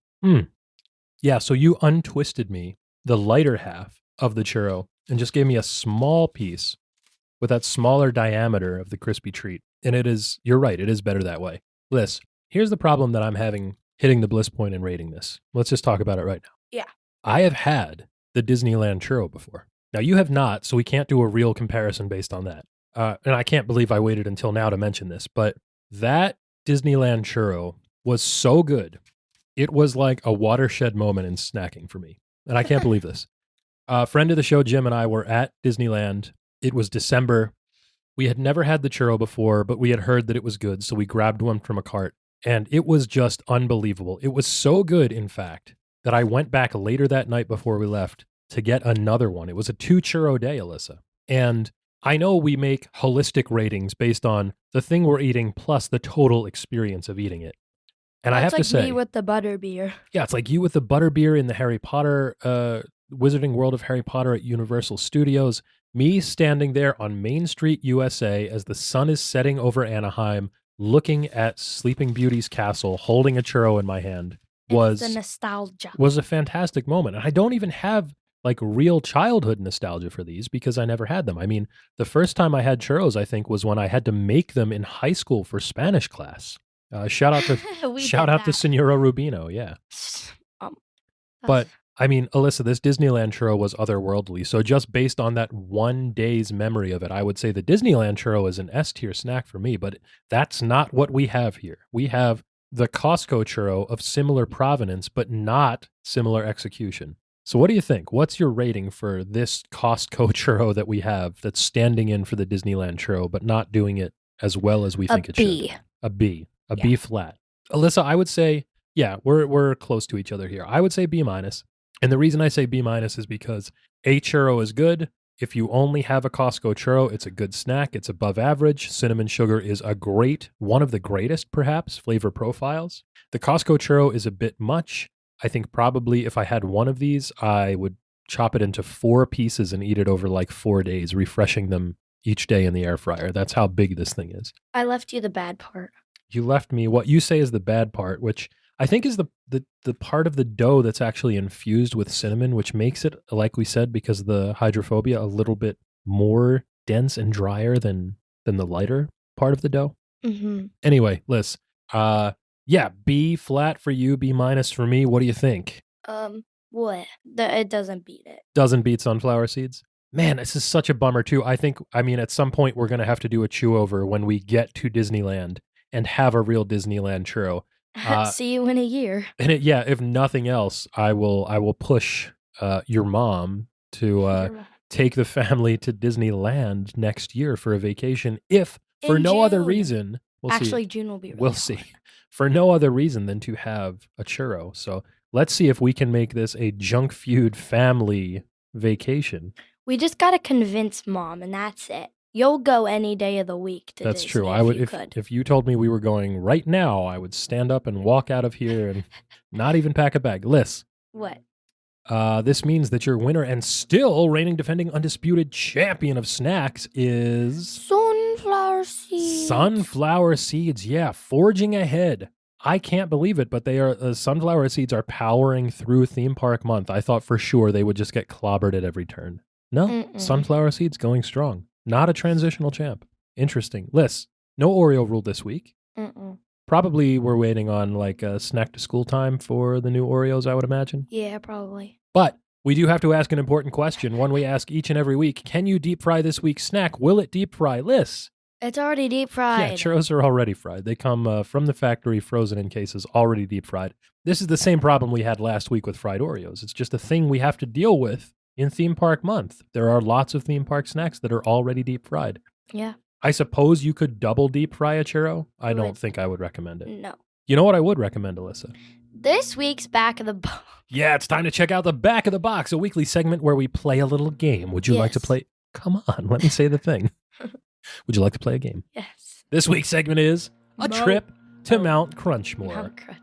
Yeah, so you untwisted me the lighter half of the churro and just gave me a small piece with that smaller diameter of the crispy treat. And it is, you're right, it is better that way. Liz, here's the problem that I'm having hitting the bliss point and rating this. Let's just talk about it right now. Yeah. I have had the Disneyland churro before. Now, you have not, so we can't do a real comparison based on that. And I can't believe I waited until now to mention this, but that Disneyland churro was so good. It was like a watershed moment in snacking for me. And I can't believe this. A friend of the show, Jim, and I were at Disneyland. It was December. We had never had the churro before, but we had heard that it was good, so we grabbed one from a cart. And it was just unbelievable. It was so good, in fact, that I went back later that night before we left to get another one. It was a 2 churro day, Alyssa. And I know we make holistic ratings based on the thing we're eating plus the total experience of eating it. And I have to say, like me with the butterbeer. Yeah, it's like you with the butterbeer in the Harry Potter, Wizarding World of Harry Potter at Universal Studios. Me standing there on Main Street, USA, as the sun is setting over Anaheim, looking at Sleeping Beauty's castle, holding a churro in my hand, was the nostalgia. Was a fantastic moment. And I don't even have like real childhood nostalgia for these because I never had them. I mean, the first time I had churros, I think, was when I had to make them in high school for Spanish class. Shout out to Senora Rubino, yeah. But I mean, Alyssa, this Disneyland churro was otherworldly. So just based on that one day's memory of it, I would say the Disneyland churro is an S-tier snack for me, but that's not what we have here. We have the Costco churro of similar provenance, but not similar execution. So what do you think? What's your rating for this Costco churro that we have that's standing in for the Disneyland churro, but not doing it as well as we think it should? A B. A B flat. Alyssa, I would say, yeah, we're close to each other here. I would say B minus. And the reason I say B minus is because a churro is good. If you only have a Costco churro, it's a good snack. It's above average. Cinnamon sugar is one of the greatest, perhaps, flavor profiles. The Costco churro is a bit much. I think probably if I had one of these, I would chop it into 4 pieces and eat it over like 4 days, refreshing them each day in the air fryer. That's how big this thing is. I left you the bad part. You left me what you say is the bad part, which I think is the part of the dough that's actually infused with cinnamon, which makes it, like we said, because of the hydrophobia, a little bit more dense and drier than the lighter part of the dough. Anyway, Liz, yeah, B flat for you, B minus for me. What do you think? What? It doesn't beat it. Doesn't beat sunflower seeds? Man, this is such a bummer too. I mean, at some point we're going to have to do a chew over when we get to Disneyland and have a real Disneyland churro. See you in a year. And if nothing else, I will push your mom to take the family to Disneyland next year for a vacation. If for no other reason, June will be. We'll see. For no other reason than to have a churro. So let's see if we can make this a Junk Feud family vacation. We just got to convince mom, and that's it. You'll go any day of the week to That's Disney true. I would if you told me we were going right now, I would stand up and walk out of here and not even pack a bag. Liz. What? This means that your winner and still reigning defending undisputed champion of snacks is sunflower seeds. Sunflower seeds, yeah, forging ahead. I can't believe it, but they are sunflower seeds are powering through theme park month. I thought for sure they would just get clobbered at every turn. No, Mm-mm. sunflower seeds going strong. Not a transitional champ. Interesting. Liz, no Oreo rule this week. Mm-mm. Probably we're waiting on like a snack to school time for the new Oreos, I would imagine. Yeah, probably. But we do have to ask an important question, one we ask each and every week. Can you deep fry this week's snack? Will it deep fry? Liz? It's already deep fried. Yeah, churros are already fried. They come from the factory, frozen in cases, already deep fried. This is the same problem we had last week with fried Oreos. It's just a thing we have to deal with in theme park month. There are lots of theme park snacks that are already deep fried. Yeah. I suppose you could double deep fry a churro. I don't Would- think I would recommend it. No. You know what I would recommend, Alyssa? This week's back of the box. Yeah, it's time to check out the back of the box, a weekly segment where we play a little game. Would you like to Yes. play? Come on, let me say the thing. Would you like to play a game? Yes. This week's segment is a trip to Oh. Mount Crunchmore. Mount Crunch.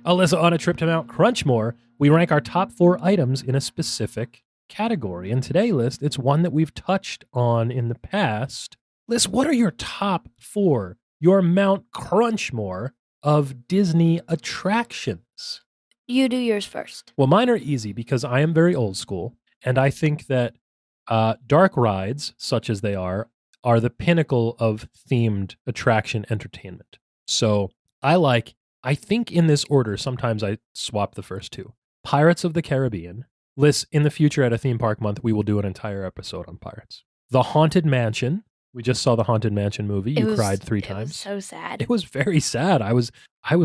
Alyssa, on a trip to Mount Crunchmore, we rank our top 4 items in a specific category. And today, Liz, it's one that we've touched on in the past. Liz, what are your top 4, your Mount Crunchmore of Disney attractions? You do yours first. Well, mine are easy because I am very old school, and I think that dark rides, such as they are the pinnacle of themed attraction entertainment. So I think in this order, sometimes I swap the first 2. Pirates of the Caribbean. Liz, in the future at a theme park month, we will do an entire episode on pirates. The Haunted Mansion. We just saw the Haunted Mansion movie. You cried 3 times. It was so sad. It was very sad. I was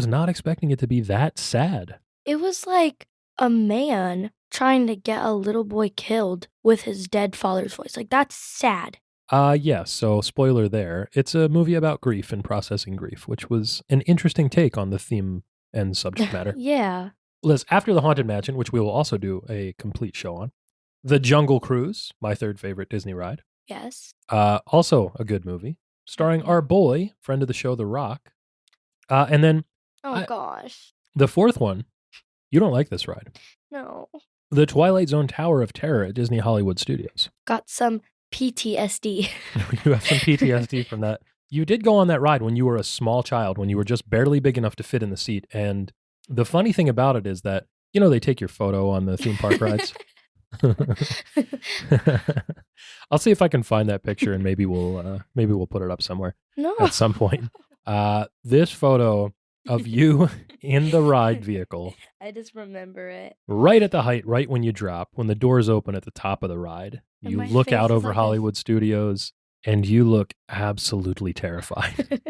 not expecting it to be that sad. It was like a man trying to get a little boy killed with his dead father's voice. Like, that's sad. Yeah, so spoiler there. It's a movie about grief and processing grief, which was an interesting take on the theme and subject matter. Yeah. Liz, after the Haunted Mansion, which we will also do a complete show on, The Jungle Cruise, my 3rd favorite Disney ride. Yes. Also a good movie, starring our boy, friend of the show, The Rock. And then Oh, gosh. the 4th one, you don't like this ride. No. The Twilight Zone Tower of Terror at Disney Hollywood Studios. Got some PTSD. You have some PTSD from that. You did go on that ride when you were a small child, when you were just barely big enough to fit in the seat. And the funny thing about it is that, you know, they take your photo on the theme park rides. I'll see if I can find that picture and maybe we'll put it up somewhere No. at some point. This photo of you in the ride vehicle, I just remember it. right at the height, right when you drop, when the doors open at the top of the ride, And you my look face out is over like this. Hollywood Studios and you look absolutely terrified.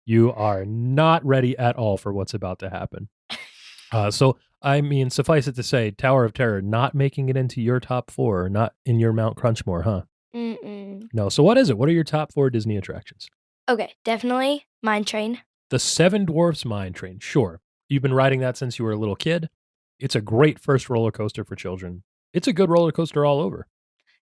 You are not ready at all for what's about to happen. So, I mean, suffice it to say, Tower of Terror not making it into your top 4, not in your Mount Crunchmore, huh? Mm-mm. No. So what is it? What are your top 4 Disney attractions? Okay, definitely Mine Train. The Seven Dwarfs Mine Train. Sure. You've been riding that since you were a little kid. It's a great first roller coaster for children. It's a good roller coaster all over.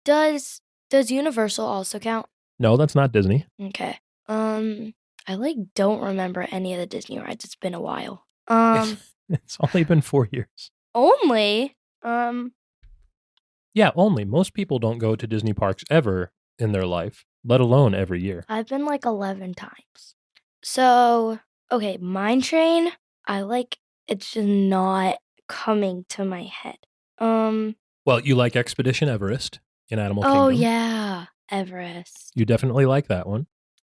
Does Universal also count? No, that's not Disney. Okay. I don't remember any of the Disney rides. It's been a while. It's only been 4 years. Only. Yeah, only. Most people don't go to Disney parks ever in their life, let alone every year. I've been like 11 times. So, okay, Mine Train, it's just not coming to my head. Well, you like Expedition Everest in Animal Kingdom. Oh yeah, Everest. You definitely like that one.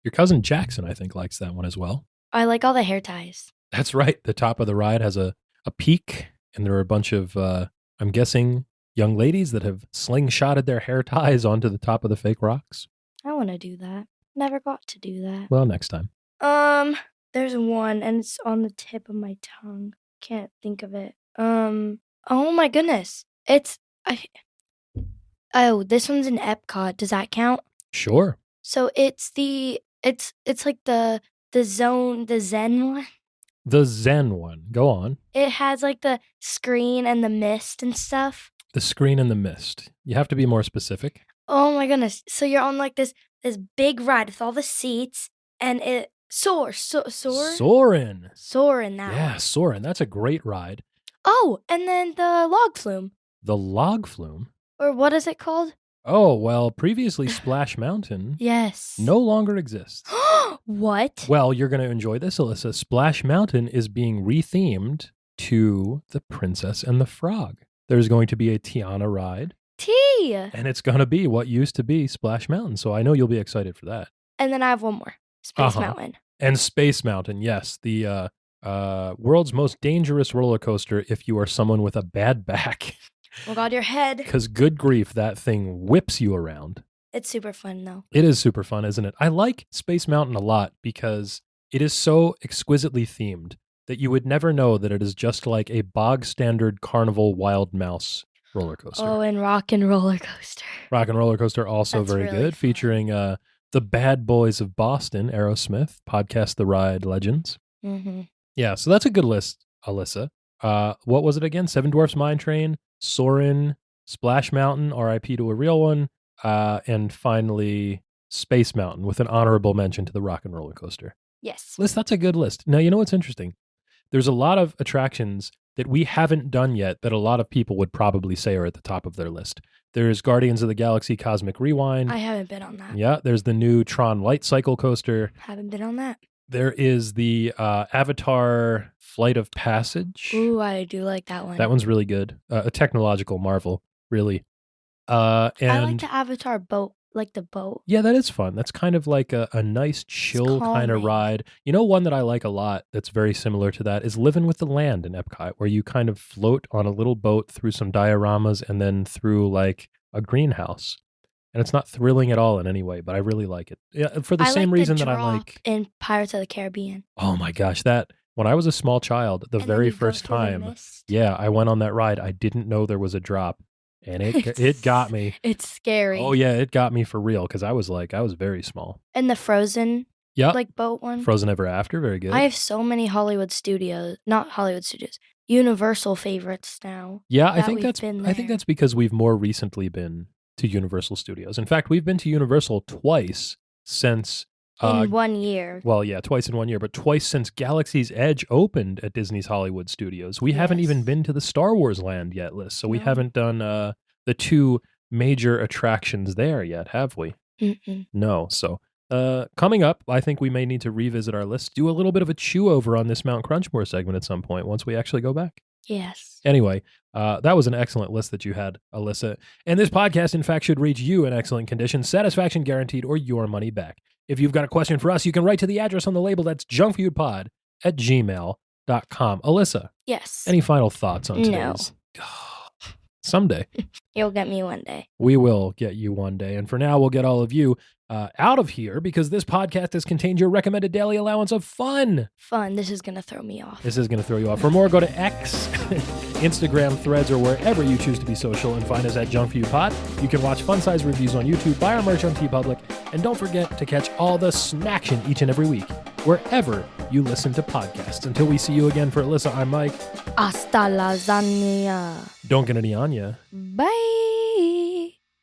Your cousin Jackson, I think, likes that one as well. I like all the hair ties. That's right. The top of the ride has a peak, and there are a bunch of, I'm guessing, young ladies that have slingshotted their hair ties onto the top of the fake rocks. I want to do that. Never got to do that. Well, next time. There's one, and it's on the tip of my tongue. Can't think of it. Oh my goodness. This one's in Epcot. Does that count? Sure. So it's like the Zen one. The Zen one. Go on. It has like the screen and the mist and stuff. The screen and the mist. You have to be more specific. Oh my goodness. So you're on like this big ride with all the seats, and it soar. Soarin'. Soarin' that Yeah, one. Soarin'. That's a great ride. Oh, and then the log flume. The log flume. Or what is it called? Oh, well, previously Splash Mountain Yes. no longer exists. What? Well, you're going to enjoy this, Alyssa. Splash Mountain is being rethemed to The Princess and the Frog. There's going to be a Tiana ride. Tea. And it's going to be what used to be Splash Mountain. So I know you'll be excited for that. And then I have one more. Space Mountain. And Space Mountain, yes. The world's most dangerous roller coaster if you are someone with a bad back. Oh, God, your head. Because good grief, that thing whips you around. It's super fun, though. It is super fun, isn't it? I like Space Mountain a lot because it is so exquisitely themed that you would never know that it is just like a bog standard Carnival Wild Mouse roller coaster. Oh, and Rock and Roller Coaster. Rock and Roller Coaster, also That's very really good, fun. featuring the Bad Boys of Boston, Aerosmith, Podcast The Ride Legends. Mm-hmm. Yeah, so that's a good list, Alyssa. What was it again? Seven Dwarfs Mine Train, Soarin', Splash Mountain, RIP to a real one, and finally Space Mountain with an honorable mention to the Rock and Roller Coaster. Yes. List, that's a good list. Now, you know what's interesting? There's a lot of attractions that we haven't done yet that a lot of people would probably say are at the top of their list. There's Guardians of the Galaxy Cosmic Rewind. I haven't been on that. Yeah, there's the new Tron Light Cycle Coaster. Haven't been on that. There is the Avatar Flight of Passage. Ooh, I do like that one. That one's really good. A technological marvel, really. And I like the Avatar boat, like the boat. Yeah, that is fun. That's kind of like a nice, chill kind of calming. ride. You know, one that I like a lot that's very similar to that is Living with the Land in Epcot, where you kind of float on a little boat through some dioramas and then through like a greenhouse. And it's not thrilling at all in any way, but I really like it. Yeah, for the same reason that I like in Pirates of the Caribbean. Oh my gosh, that when I was a small child, the And then very you go first through the time, mist. yeah, I went on that ride. I didn't know there was a drop, and it got me. It's scary. Oh yeah, it got me for real because I was very small. And the Frozen, Yep, like boat one. Frozen Ever After, very good. I have so many not Hollywood Studios, Universal favorites now. Yeah, I that think we've that's been I think there. that's because we've more recently been to Universal Studios. In fact, we've been to Universal twice since. In 1 year. Well, yeah, twice in 1 year, but twice since Galaxy's Edge opened at Disney's Hollywood Studios. We haven't even Yes. been to the Star Wars land yet, Liz. So we No. haven't done the two major attractions there yet, have we? Mm-mm. No. So coming up, I think we may need to revisit our list, do a little bit of a chew over on this Mount Crunchmore segment at some point once we actually go back. Yes. Anyway, that was an excellent list that you had, Alyssa. And this podcast, in fact, should reach you in excellent condition, satisfaction guaranteed, or your money back. If you've got a question for us, you can write to the address on the label. That's junkfeudpod@gmail.com. Alyssa, Yes. any final thoughts on No. today's? Someday. You'll get me one day. We will get you one day. And for now, we'll get all of you out of here because this podcast has contained your recommended daily allowance of fun. Fun. This is going to throw me off. This is going to throw you off. For more, go to X, Instagram, Threads, or wherever you choose to be social and find us at Junk Feud Pod. You can watch fun-size reviews on YouTube, buy our merch on TeePublic, and don't forget to catch all the snaction each and every week, wherever you listen to podcasts. Until we see you again, for Alyssa, I'm Mike. Hasta lasagna. Don't get any on ya. Bye.